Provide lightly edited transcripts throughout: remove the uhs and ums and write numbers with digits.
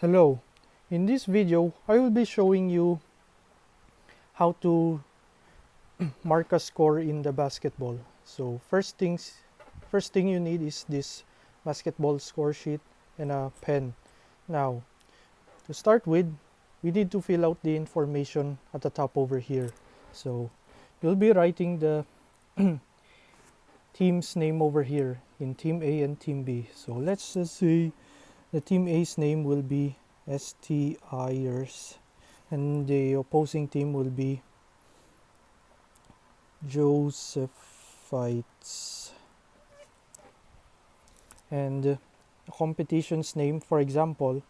Hello, in this video I will be showing you how to mark a score in the basketball. So first thing you need is this basketball score sheet and a pen. Now to start with, we need to fill out the information at the top over here. So you'll be writing the team's name over here in Team A and Team B. So let's just say the Team A's name will be STIers and the opposing team will be Josephites. And the competition's name, for example,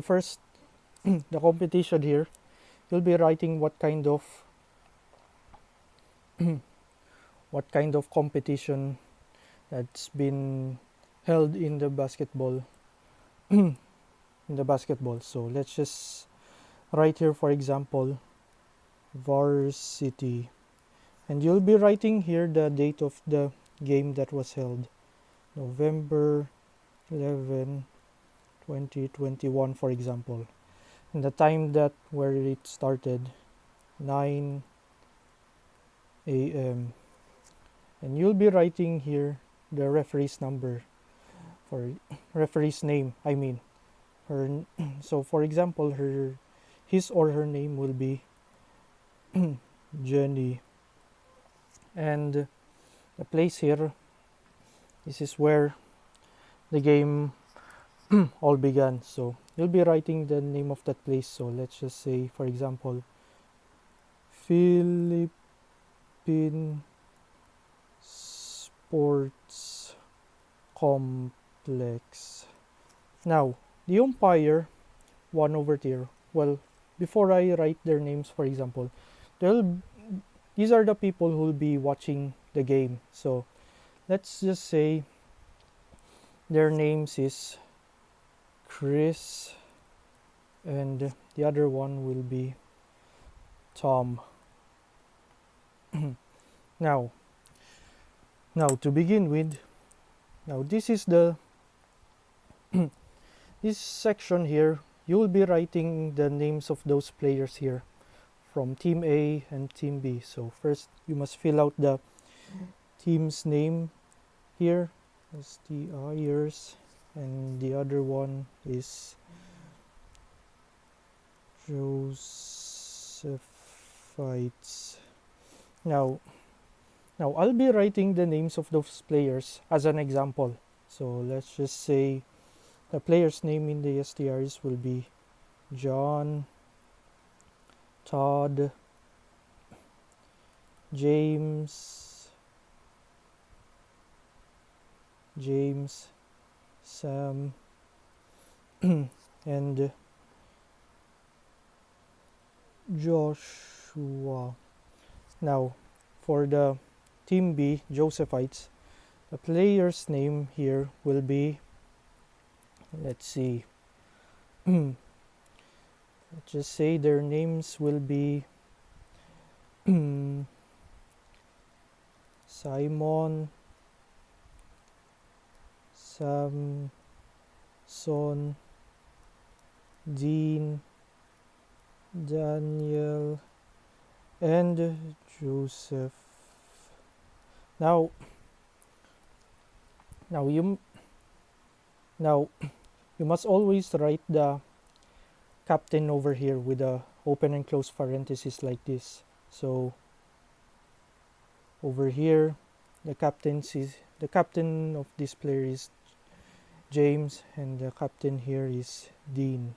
first the competition here, you'll be writing what kind of competition that's been held in the basketball. So let's just write here, for example, varsity, and you'll be writing here the date of the game that was held, November 11, 2021, for example, and the time that where it started, 9 a.m. and you'll be writing here the referee's number, for referee's name, I mean her. So for example, his or her name will be Jenny, and the place here, this is where the game all began. So you'll be writing the name of that place. So let's just say, for example, Philippine Sports Complex. Now the umpire, one over there, well, before I write their names, for example, these are the people who will be watching the game. So let's just say their names is Chris and the other one will be Tom. now to begin with, now this is the this section here, you will be writing the names of those players here from Team A and Team B. So first you must fill out the team's name here, STIers, and the other one is Josephites. Now I'll be writing the names of those players as an example. So let's just say the player's name in the STIers will be John, Todd, James, Sam, and Joshua. Now for the Team B, Josephites, the player's name here will be, let's see, let's just say their names will be Simon, Samson, Dean, Daniel, and Joseph. Now you must always write the captain over here with a open and close parenthesis like this. So over here, the captain of this player is James, and the captain here is Dean.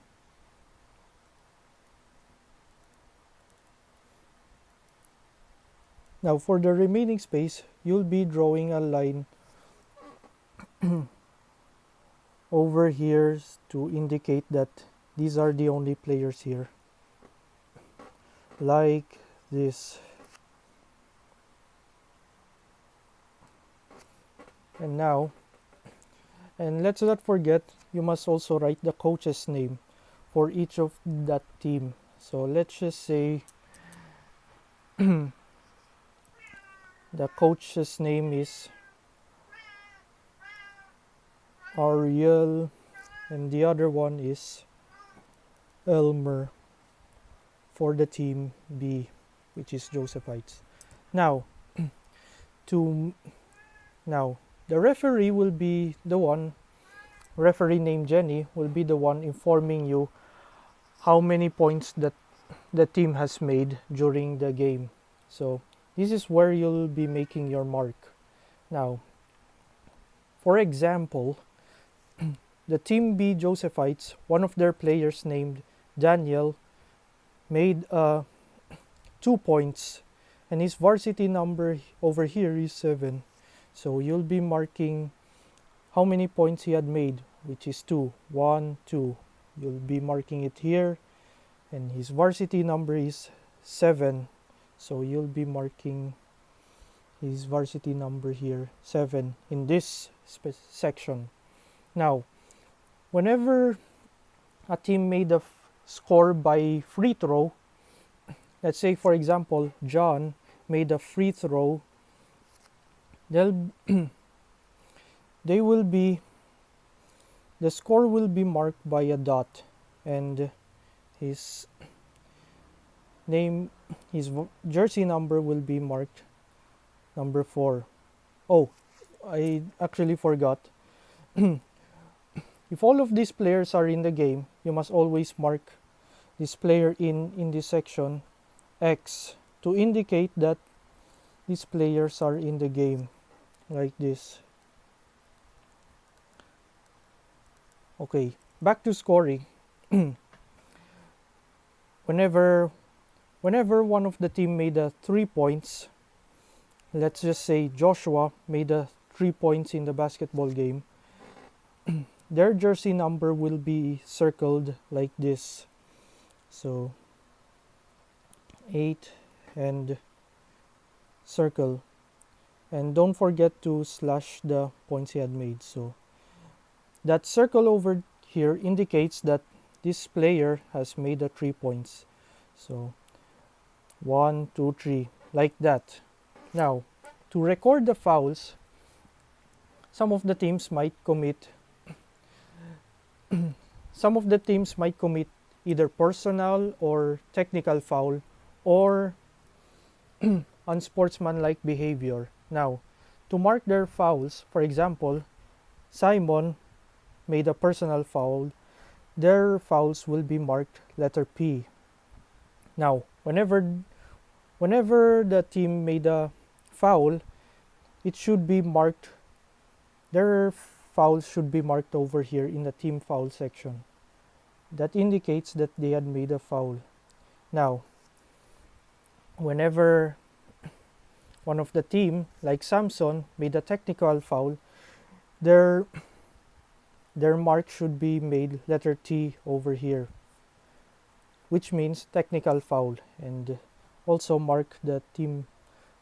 Now for the remaining space, you'll be drawing a line over here to indicate that these are the only players here, like this. And let's not forget, you must also write the coach's name for each of that team. So let's just say the coach's name is Ariel and the other one is Elmer for the team B, which is Josephites. Now, to now the referee will be the one. Referee named Jenny will be the one informing you how many points that the team has made during the game. So this is where you'll be making your mark. Now, for example, the team B Josephites, one of their players named Daniel made 2 points, and his varsity number over here is 7. So you'll be marking how many points he had made, which is 2. 1, 2. You'll be marking it here, and his varsity number is 7. So you'll be marking his varsity number here, 7, in this section. Now, whenever a team made a score by free throw, let's say for example John made a free throw, they will be, the score will be marked by a dot, and his name, his jersey number will be marked number 4. Oh, I actually forgot. If all of these players are in the game, you must always mark this player in this section X to indicate that these players are in the game, like this. Okay, back to scoring. whenever one of the team made a 3 points, let's just say Joshua made a 3 points in the basketball game, their jersey number will be circled like this. So 8 and circle, and don't forget to slash the points he had made. So that circle over here indicates that this player has made a 3 points. So 1, 2, 3, like that. Now, to record the fouls, some of the teams might commit either personal or technical foul or unsportsmanlike behavior. Now, to mark their fouls, for example, Simon made a personal foul, their fouls will be marked letter P. Now, whenever the team made a foul, it should be marked, their fouls should be marked over here in the team foul section. That indicates that they had made a foul. Now, whenever one of the team, like Samson, made a technical foul, their mark should be made letter T over here, which means technical foul, and also mark the team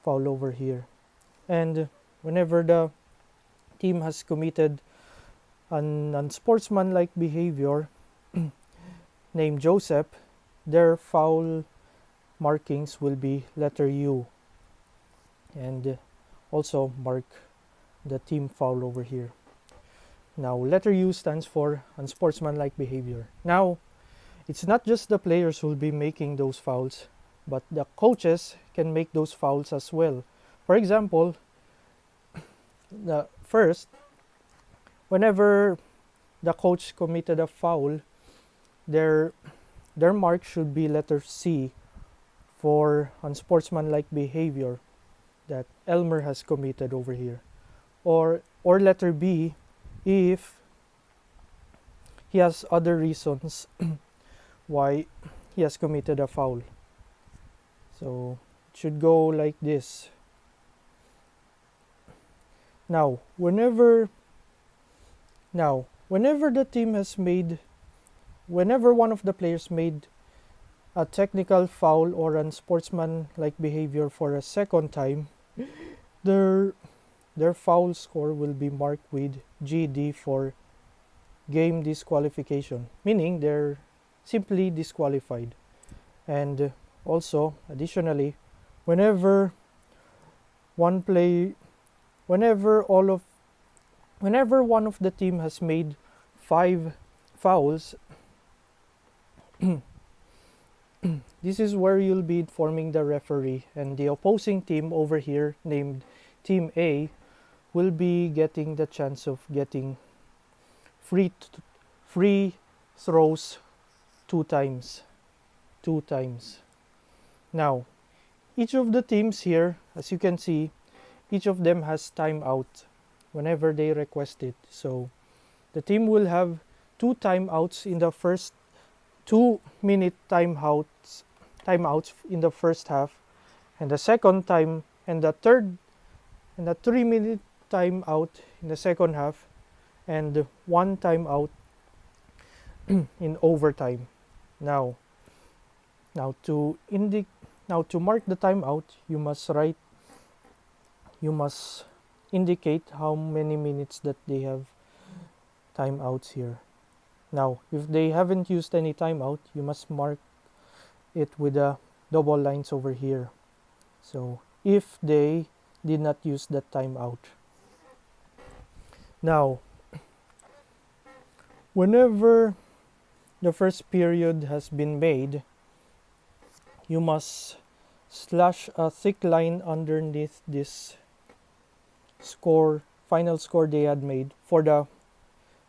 foul over here. And whenever the team has committed an unsportsmanlike behavior named Joseph, their foul markings will be letter U, and also mark the team foul over here. Now, letter U stands for unsportsmanlike behavior. Now, it's not just the players who will be making those fouls, but the coaches can make those fouls as well. For example, whenever the coach committed a foul, their mark should be letter C for unsportsmanlike behavior that Elmer has committed over here, or letter B if he has other reasons why he has committed a foul. So it should go like this. Now, whenever the team has made, whenever one of the players made a technical foul or unsportsmanlike behavior for a second time, their foul score will be marked with GD for game disqualification, meaning they're simply disqualified. And also, additionally, whenever one of the team has made 5 fouls, this is where you'll be informing the referee, and the opposing team over here named Team A will be getting the chance of getting free throws two times. Now, each of the teams here, as you can see, each of them has timeout whenever they request it. So the team will have two timeouts in the first 2-minute timeouts in the first half, and the second time and the 3-minute timeout in the second half, and one timeout in overtime. Now to mark the timeout, you must indicate how many minutes that they have timeouts here. Now, if they haven't used any timeout, you must mark it with the double lines over here. So, if they did not use that timeout. Now, whenever the first period has been made, you must slash a thick line underneath this final score they had made for the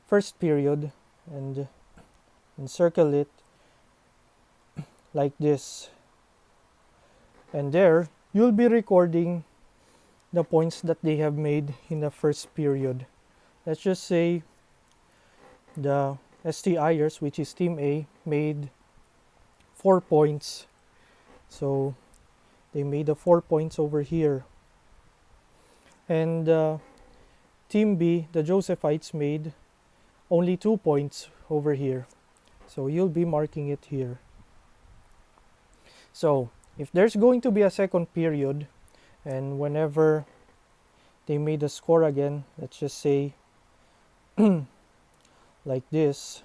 first period, and encircle it like this. And there, you'll be recording the points that they have made in the first period. Let's just say the STIers, which is Team A, made 4 points. So they made the 4 points over here. And Team B, the Josephites, made only 2 points over here. So you'll be marking it here. So if there's going to be a second period, and whenever they made a score again, let's just say like this.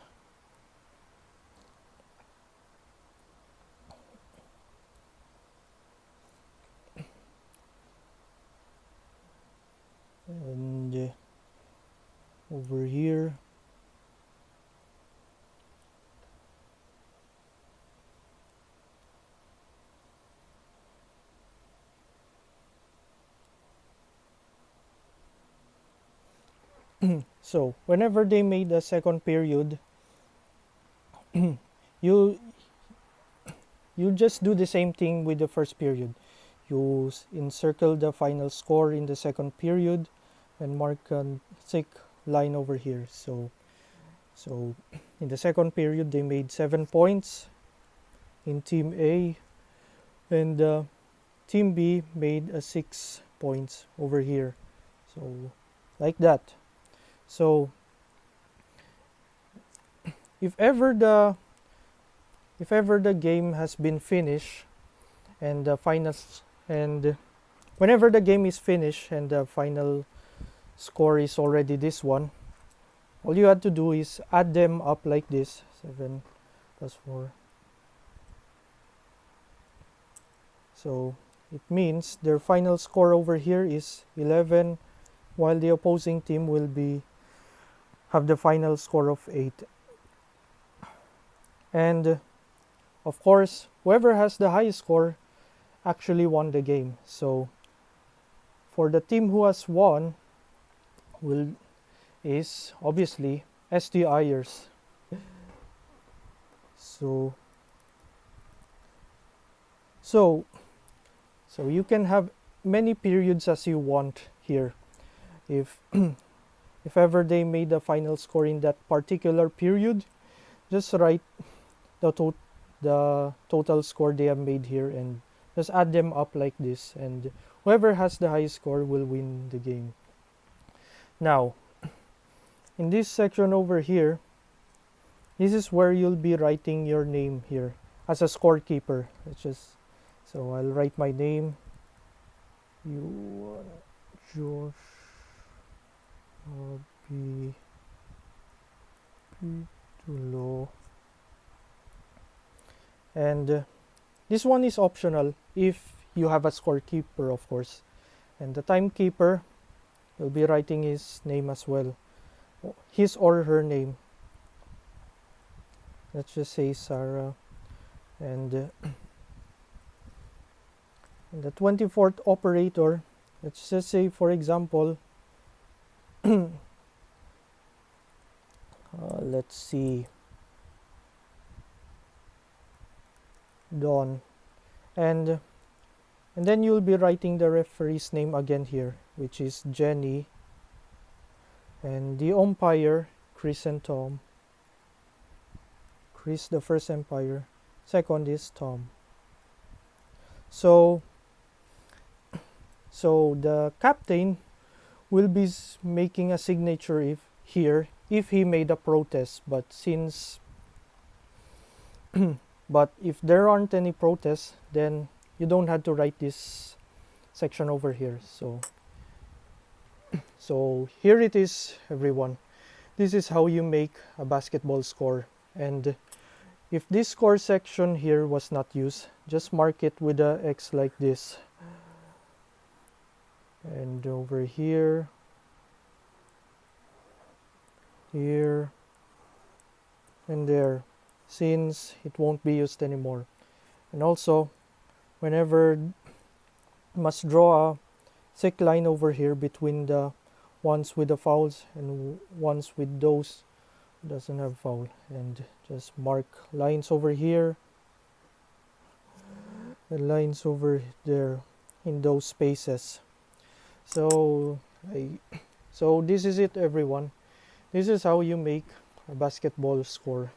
And over here, so whenever they made a second period, you just do the same thing with the first period. You encircle the final score in the second period and mark a thick line over here. So in the second period they made 7 points in Team A, and Team B made 6 points over here. So like that. So if ever the game has been finished and the finals, and whenever the game is finished and the final score is already this one, all you had to do is add them up like this. 7 plus 4. So it means their final score over here is 11, while the opposing team will have the final score of 8. And of course, whoever has the highest score actually won the game. So for the team who has won is obviously STIers. So you can have many periods as you want here. If ever they made the final score in that particular period, just write the total score they have made here and just add them up like this, and whoever has the highest score will win the game. Now, in this section over here, this is where you'll be writing your name here as a scorekeeper. So I'll write my name, Josh Pitulo, and this one is optional if you have a scorekeeper, of course. And the timekeeper will be writing his name as well, his or her name. let's just say Sarah, and the 24th operator, let's just say for example, let's see, Dawn, and then you'll be writing the referee's name again here, which is Jenny, and the umpire, Chris and Tom. Chris, the first umpire, second is Tom. So the captain will be making a signature if he made a protest, but since but if there aren't any protests, then you don't have to write this section over here. So here it is, everyone. This is how you make a basketball score. And if this score section here was not used, just mark it with a X like this. And over here, here, and there, since it won't be used anymore. And also, whenever you must draw a thick line over here between the ones with the fouls and ones with those doesn't have foul, and just mark lines over here and lines over there in those spaces. So this is it, everyone. This is how you make a basketball score.